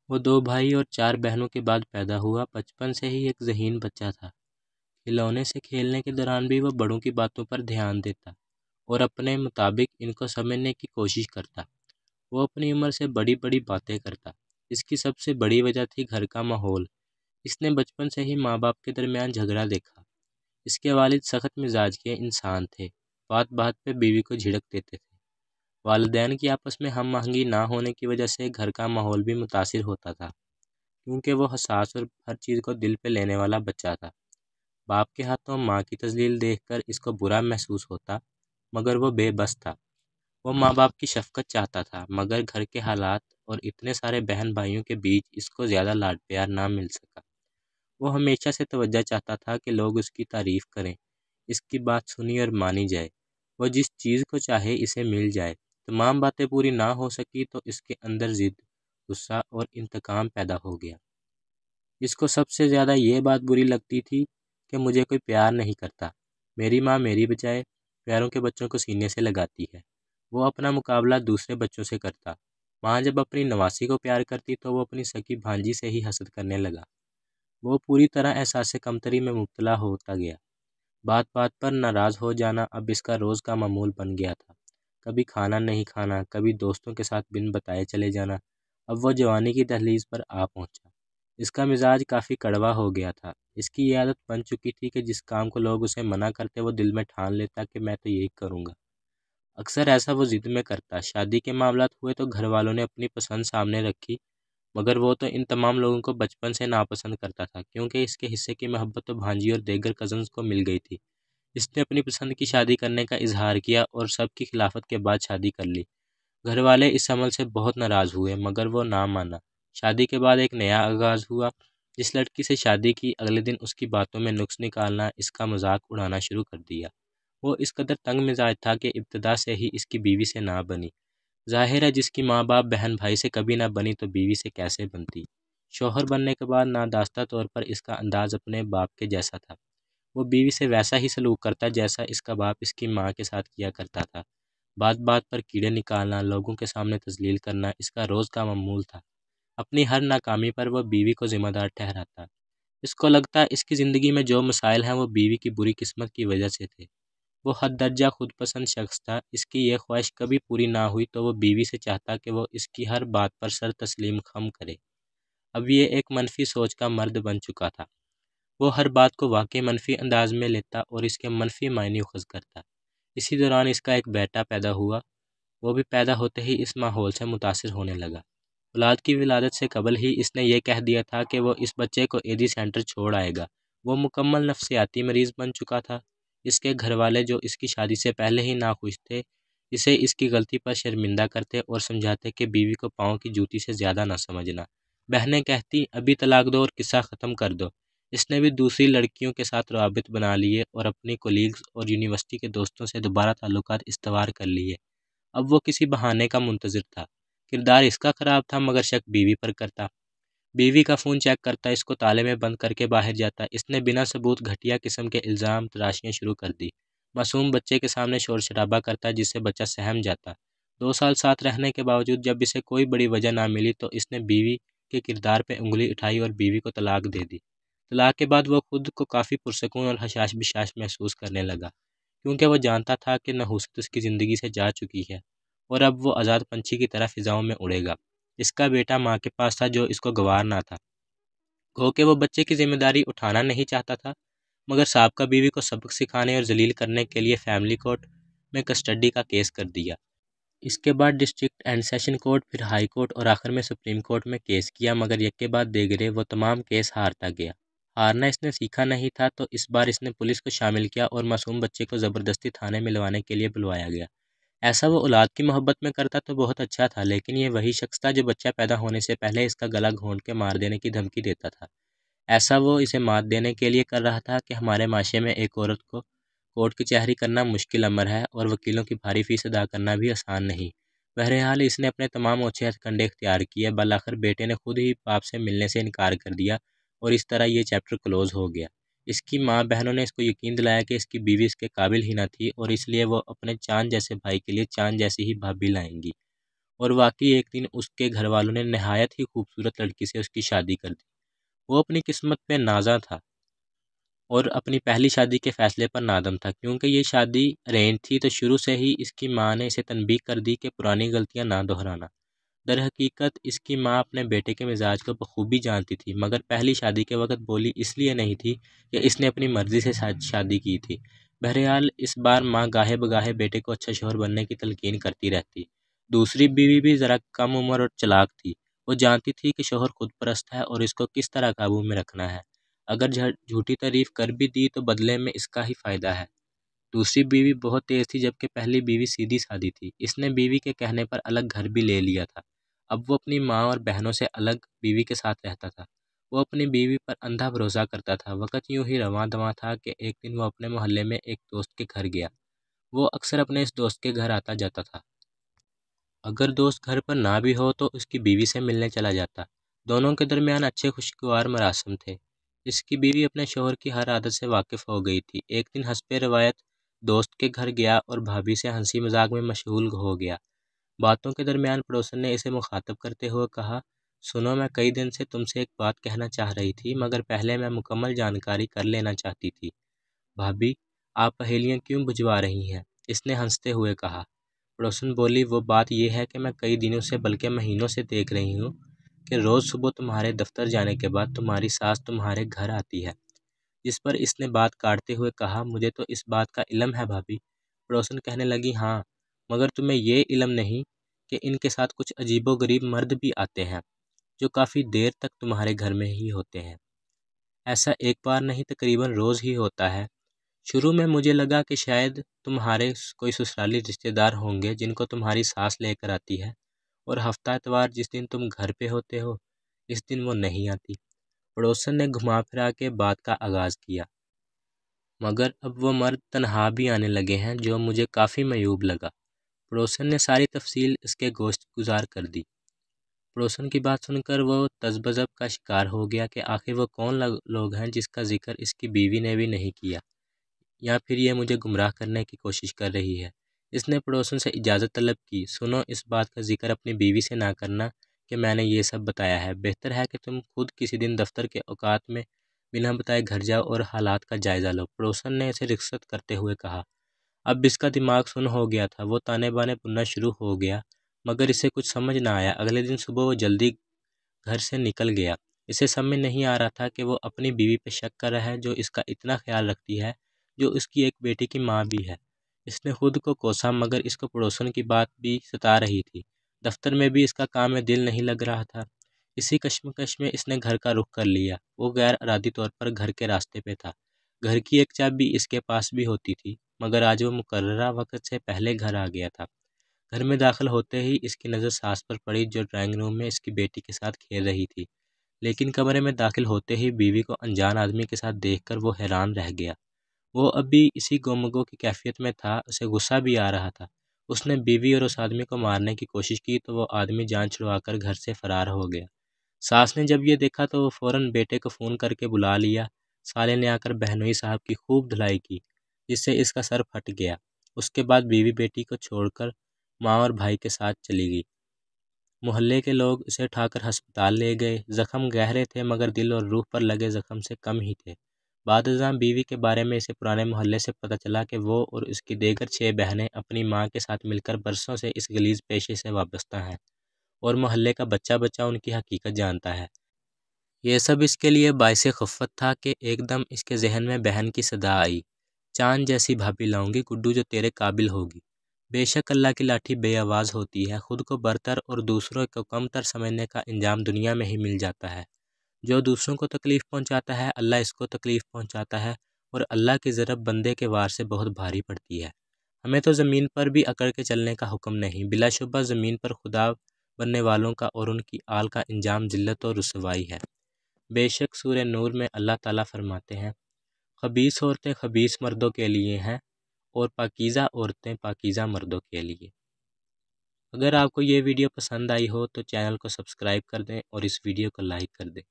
وہ 2 بھائی اور 4 بہنوں کے بعد پیدا ہوا۔ بچپن سے ہی ایک ذہین بچہ تھا۔ کھلونے سے کھیلنے کے دوران بھی وہ بڑوں کی باتوں پر دھیان دیتا اور اپنے مطابق ان کو سمجھنے کی کوشش کرتا۔ وہ اپنی عمر سے بڑی بڑی باتیں کرتا۔ اس کی سب سے بڑی وجہ تھی گھر کا ماحول۔ اس نے بچپن سے ہی ماں باپ کے درمیان جھگڑا دیکھا۔ اس کے والد سخت مزاج کے انسان تھے، بات بات پہ بیوی کو جھڑک دیتے تھے۔ والدین کی آپس میں ہم آہنگی نہ ہونے کی وجہ سے گھر کا ماحول بھی متاثر ہوتا تھا، کیونکہ وہ حساس اور ہر چیز کو دل پہ لینے والا بچہ تھا۔ باپ کے ہاتھوں ماں کی تذلیل دیکھ کر اس کو برا محسوس ہوتا، مگر وہ بے بس تھا۔ وہ ماں باپ کی شفقت چاہتا تھا، مگر گھر کے حالات اور اتنے سارے بہن بھائیوں کے بیچ اس کو زیادہ لاڈ پیار نہ مل سکا۔ وہ ہمیشہ سے توجہ چاہتا تھا کہ لوگ اس کی تعریف کریں، اس کی بات سنی اور مانی جائے، وہ جس چیز کو چاہے اسے مل جائے۔ تمام باتیں پوری نہ ہو سکی تو اس کے اندر ضد، غصہ اور انتقام پیدا ہو گیا۔ اس کو سب سے زیادہ یہ بات بری لگتی تھی کہ مجھے کوئی پیار نہیں کرتا۔ میری ماں میری بجائے پیاروں کے بچوں کو سینے سے لگاتی ہے۔ وہ اپنا مقابلہ دوسرے بچوں سے کرتا۔ ماں جب اپنی نواسی کو پیار کرتی تو وہ اپنی سکی بھانجی سے ہی حسد کرنے لگا۔ وہ پوری طرح احساس کمتری میں مبتلا ہوتا گیا۔ بات بات پر ناراض ہو جانا اب اس کا روز کا معمول بن گیا تھا۔ کبھی کھانا نہیں کھانا، کبھی دوستوں کے ساتھ بن بتائے چلے جانا۔ اب وہ جوانی کی دہلیز پر آ پہنچا۔ اس کا مزاج کافی کڑوا ہو گیا تھا۔ اس کی یہ عادت بن چکی تھی کہ جس کام کو لوگ اسے منع کرتے وہ دل میں ٹھان لیتا کہ میں تو یہی کروں گا۔ اکثر ایسا وہ ضد میں کرتا۔ شادی کے معاملات ہوئے تو گھر والوں نے اپنی پسند سامنے رکھی، مگر وہ تو ان تمام لوگوں کو بچپن سے ناپسند کرتا تھا، کیونکہ اس کے حصے کی محبت تو بھانجی اور دیگر کزنز کو مل گئی تھی۔ اس نے اپنی پسند کی شادی کرنے کا اظہار کیا اور سب کی خلافت کے بعد شادی کر لی۔ گھر والے اس عمل سے بہت ناراض ہوئے، مگر وہ نہ مانا۔ شادی کے بعد ایک نیا آغاز ہوا۔ جس لڑکی سے شادی کی، اگلے دن اس کی باتوں میں نقص نکالنا، اس کا مذاق اڑانا شروع کر دیا۔ وہ اس قدر تنگ مزاج تھا کہ ابتدا سے ہی اس کی بیوی سے نہ بنی۔ ظاہر ہے جس کی ماں باپ بہن بھائی سے کبھی نہ بنی تو بیوی سے کیسے بنتی۔ شوہر بننے کے بعد ناداستہ طور پر اس کا انداز اپنے باپ کے جیسا تھا۔ وہ بیوی سے ویسا ہی سلوک کرتا جیسا اس کا باپ اس کی ماں کے ساتھ کیا کرتا تھا۔ بات بات پر کیڑے نکالنا، لوگوں کے سامنے تذلیل کرنا اس کا روز کا معمول تھا۔ اپنی ہر ناکامی پر وہ بیوی کو ذمہ دار ٹھہراتا۔ اس کو لگتا اس کی زندگی میں جو مسائل ہیں وہ بیوی کی بری قسمت کی وجہ سے تھے۔ وہ حد درجہ خود پسند شخص تھا۔ اس کی یہ خواہش کبھی پوری نہ ہوئی تو وہ بیوی سے چاہتا کہ وہ اس کی ہر بات پر سر تسلیم خم کرے۔ اب یہ ایک منفی سوچ کا مرد بن چکا تھا۔ وہ ہر بات کو واقعی منفی انداز میں لیتا اور اس کے منفی معنی اخذ کرتا۔ اسی دوران اس کا ایک بیٹا پیدا ہوا۔ وہ بھی پیدا ہوتے ہی اس ماحول سے متاثر ہونے لگا۔ اولاد کی ولادت سے قبل ہی اس نے یہ کہہ دیا تھا کہ وہ اس بچے کو ایدی سینٹر چھوڑ آئے گا۔ وہ مکمل نفسیاتی مریض بن چکا تھا۔ اس کے گھر والے جو اس کی شادی سے پہلے ہی ناخوش تھے، اسے اس کی غلطی پر شرمندہ کرتے اور سمجھاتے کہ بیوی کو پاؤں کی جوتی سے زیادہ نہ سمجھنا۔ بہنیں کہتی ابھی طلاق دو اور قصہ ختم کر دو۔ اس نے بھی دوسری لڑکیوں کے ساتھ روابط بنا لیے اور اپنی کولیگز اور یونیورسٹی کے دوستوں سے دوبارہ تعلقات استوار کر لیے۔ اب وہ کسی بہانے کا منتظر تھا۔ کردار اس کا خراب تھا، مگر شک بیوی پر کرتا۔ بیوی کا فون چیک کرتا، اس کو تالے میں بند کر کے باہر جاتا۔ اس نے بنا ثبوت گھٹیا قسم کے الزام تراشیاں شروع کر دی۔ معصوم بچے کے سامنے شور شرابہ کرتا جس سے بچہ سہم جاتا۔ 2 سال ساتھ رہنے کے باوجود جب اسے کوئی بڑی وجہ نہ ملی تو اس نے بیوی کے کردار پہ انگلی اٹھائی اور بیوی کو طلاق دے دی۔ طلاق کے بعد وہ خود کو کافی پرسکون اور حشاش بشاش محسوس کرنے لگا، کیونکہ وہ جانتا تھا کہ نحوست اس کی زندگی سے جا چکی ہے اور اب وہ آزاد پنچھی کی طرح فضاؤں میں اڑے گا۔ اس کا بیٹا ماں کے پاس تھا جو اس کو گوار نہ تھا۔ گو کہ وہ بچے کی ذمہ داری اٹھانا نہیں چاہتا تھا، مگر سابقہ بیوی کو سبق سکھانے اور ذلیل کرنے کے لیے فیملی کورٹ میں کسٹڈی کا کیس کر دیا۔ اس کے بعد ڈسٹرکٹ اینڈ سیشن کورٹ، پھر ہائی کورٹ اور آخر میں سپریم کورٹ میں کیس کیا، مگر یک کے بعد دیگرے وہ تمام کیس ہارتا گیا۔ ہارنا اس نے سیکھا نہیں تھا تو اس بار اس نے پولیس کو شامل کیا اور معصوم بچے کو زبردستی تھانے میں لوانے کے لیے بلوایا گیا۔ ایسا وہ اولاد کی محبت میں کرتا تو بہت اچھا تھا، لیکن یہ وہی شخص تھا جو بچہ پیدا ہونے سے پہلے اس کا گلا گھونٹ کے مار دینے کی دھمکی دیتا تھا۔ ایسا وہ اسے مات دینے کے لیے کر رہا تھا کہ ہمارے معاشرے میں ایک عورت کو کورٹ کچہری کرنا مشکل امر ہے اور وکیلوں کی بھاری فیس ادا کرنا بھی آسان نہیں۔ بہرحال اس نے اپنے تمام اوچھے ہتھ کنڈے اختیار کیے۔ بالآخر بیٹے نے خود ہی باپ سے ملنے سے انکار کر دیا اور اس طرح یہ چیپٹر کلوز ہو گیا۔ اس کی ماں بہنوں نے اس کو یقین دلایا کہ اس کی بیوی اس کے قابل ہی نہ تھی اور اس لیے وہ اپنے چاند جیسے بھائی کے لیے چاند جیسی ہی بھابھی لائیں گی۔ اور واقعی ایک دن اس کے گھر والوں نے نہایت ہی خوبصورت لڑکی سے اس کی شادی کر دی۔ وہ اپنی قسمت پہ نازا تھا اور اپنی پہلی شادی کے فیصلے پر نادم تھا، کیونکہ یہ شادی ارینج تھی تو شروع سے ہی اس کی ماں نے اسے تنبیہ کر دی کہ پرانی غلطیاں نہ دہرانا۔ در حقیقت اس کی ماں اپنے بیٹے کے مزاج کو بخوبی جانتی تھی، مگر پہلی شادی کے وقت بولی اس لیے نہیں تھی کہ اس نے اپنی مرضی سے شادی کی تھی۔ بہرحال اس بار ماں گاہے بگاہے بیٹے کو اچھا شوہر بننے کی تلقین کرتی رہتی۔ دوسری بیوی بھی ذرا کم عمر اور چلاک تھی۔ وہ جانتی تھی کہ شوہر خود پرست ہے اور اس کو کس طرح قابو میں رکھنا ہے۔ اگر جھوٹی تعریف کر بھی دی تو بدلے میں اس کا ہی فائدہ ہے۔ دوسری بیوی بہت تیز تھی، جبکہ پہلی بیوی سیدھی سادی تھی۔ اس نے بیوی کے کہنے پر الگ گھر بھی لے لیا تھا۔ اب وہ اپنی ماں اور بہنوں سے الگ بیوی کے ساتھ رہتا تھا۔ وہ اپنی بیوی پر اندھا بھروسہ کرتا تھا۔ وقت یوں ہی رواں دواں تھا کہ ایک دن وہ اپنے محلے میں ایک دوست کے گھر گیا۔ وہ اکثر اپنے اس دوست کے گھر آتا جاتا تھا۔ اگر دوست گھر پر نہ بھی ہو تو اس کی بیوی سے ملنے چلا جاتا۔ دونوں کے درمیان اچھے خوشگوار مراسم تھے۔ اس کی بیوی اپنے شوہر کی ہر عادت سے واقف ہو گئی تھی۔ ایک دن حسب روایت دوست کے گھر گیا اور بھابھی سے ہنسی مذاق میں مشغول ہو گیا۔ باتوں کے درمیان پڑوسن نے اسے مخاطب کرتے ہوئے کہا، سنو، میں کئی دن سے تم سے ایک بات کہنا چاہ رہی تھی، مگر پہلے میں مکمل جانکاری کر لینا چاہتی تھی۔ بھابھی، آپ پہیلیاں کیوں بجھوا رہی ہیں؟ اس نے ہنستے ہوئے کہا۔ پڑوسن بولی، وہ بات یہ ہے کہ میں کئی دنوں سے بلکہ مہینوں سے دیکھ رہی ہوں کہ روز صبح تمہارے دفتر جانے کے بعد تمہاری ساس تمہارے گھر آتی ہے۔ جس پر اس نے بات کاٹتے ہوئے کہا، مجھے تو اس بات کا علم ہے بھابھی۔ پڑوسن کہنے لگی، ہاں، مگر تمہیں یہ علم نہیں کہ ان کے ساتھ کچھ عجیب و غریب مرد بھی آتے ہیں جو کافی دیر تک تمہارے گھر میں ہی ہوتے ہیں۔ ایسا ایک بار نہیں، تقریباً روز ہی ہوتا ہے۔ شروع میں مجھے لگا کہ شاید تمہارے کوئی سسرالی رشتہ دار ہوں گے جن کو تمہاری ساس لے کر آتی ہے، اور ہفتہ اتوار جس دن تم گھر پہ ہوتے ہو اس دن وہ نہیں آتی۔ پڑوسن نے گھما پھرا کے بات کا آغاز کیا، مگر اب وہ مرد تنہا بھی آنے لگے ہیں، جو مجھے کافی معیوب لگا۔ پڑوسن نے ساری تفصیل اس کے گوشت گزار کر دی۔ پڑوسن کی بات سن کر وہ تذبذب کا شکار ہو گیا کہ آخر وہ کون لوگ ہیں جس کا ذکر اس کی بیوی نے بھی نہیں کیا، یا پھر یہ مجھے گمراہ کرنے کی کوشش کر رہی ہے۔ اس نے پڑوسن سے اجازت طلب کی، سنو، اس بات کا ذکر اپنی بیوی سے نہ کرنا کہ میں نے یہ سب بتایا ہے۔ بہتر ہے کہ تم خود کسی دن دفتر کے اوقات میں بنا بتائے گھر جاؤ اور حالات کا جائزہ لو۔ پڑوسن نے اسے رخصت کرتے ہوئے کہا۔ اب اس کا دماغ سن ہو گیا تھا۔ وہ تانے بانے بننا شروع ہو گیا، مگر اسے کچھ سمجھ نہ آیا۔ اگلے دن صبح وہ جلدی گھر سے نکل گیا۔ اسے سمجھ نہیں آ رہا تھا کہ وہ اپنی بیوی پہ شک کر رہا ہے جو اس کا اتنا خیال رکھتی ہے، جو اس کی ایک بیٹی کی ماں بھی ہے۔ اس نے خود کو کوسا، مگر اس کو پڑوسن کی بات بھی ستا رہی تھی۔ دفتر میں بھی اس کا کام میں دل نہیں لگ رہا تھا۔ اسی کشمکش میں اس نے گھر کا رخ کر لیا۔ وہ غیر ارادی طور پر گھر کے راستے پہ تھا۔ گھر کی ایک چابی اس کے پاس بھی ہوتی تھی، مگر آج وہ مقررہ وقت سے پہلے گھر آ گیا تھا۔ گھر میں داخل ہوتے ہی اس کی نظر ساس پر پڑی، جو ڈرائنگ روم میں اس کی بیٹی کے ساتھ کھیل رہی تھی۔ لیکن کمرے میں داخل ہوتے ہی بیوی کو انجان آدمی کے ساتھ دیکھ کر وہ حیران رہ گیا۔ وہ ابھی اسی گومگو کی کیفیت میں تھا، اسے غصہ بھی آ رہا تھا۔ اس نے بیوی اور اس آدمی کو مارنے کی کوشش کی تو وہ آدمی جان چھڑوا کر گھر سے فرار ہو گیا۔ ساس نے جب یہ دیکھا تو وہ فوراً بیٹے کو فون کر کے بلا لیا۔ سالے نے آ کر بہنوئی صاحب کی خوب دھلائی کی، جس سے اس کا سر پھٹ گیا۔ اس کے بعد بیوی بیٹی کو چھوڑ کر ماں اور بھائی کے ساتھ چلی گئی۔ محلے کے لوگ اسے اٹھا کر ہسپتال لے گئے۔ زخم گہرے تھے، مگر دل اور روح پر لگے زخم سے کم ہی تھے۔ بعد ازاں بیوی کے بارے میں اسے پرانے محلے سے پتہ چلا کہ وہ اور اس کی دیگر 6 بہنیں اپنی ماں کے ساتھ مل کر برسوں سے اس غلیظ پیشے سے وابستہ ہیں، اور محلے کا بچہ بچہ ان کی حقیقت جانتا ہے۔ یہ سب اس کے لیے باعث خفت تھا کہ ایک دم اس کے ذہن میں بہن کی صدا آئی، چاند جیسی بھابھی لاؤں گی گڈو جو تیرے قابل ہوگی۔ بے شک اللہ کی لاٹھی بے آواز ہوتی ہے۔ خود کو برتر اور دوسروں کو کم تر سمجھنے کا انجام دنیا میں ہی مل جاتا ہے۔ جو دوسروں کو تکلیف پہنچاتا ہے اللہ اس کو تکلیف پہنچاتا ہے، اور اللہ کی ضرب بندے کے وار سے بہت بھاری پڑتی ہے۔ ہمیں تو زمین پر بھی اکڑ کے چلنے کا حکم نہیں۔ بلا شبہ زمین پر خدا بننے والوں کا اور ان کی آل کا انجام ذلت و رسوائی ہے۔ بے شک سورہ نور میں اللہ تعالیٰ فرماتے ہیں، خبیث عورتیں خبیث مردوں کے لیے ہیں اور پاکیزہ عورتیں پاکیزہ مردوں کے لیے۔ اگر آپ کو یہ ویڈیو پسند آئی ہو تو چینل کو سبسکرائب کر دیں اور اس ویڈیو کو لائک کر دیں۔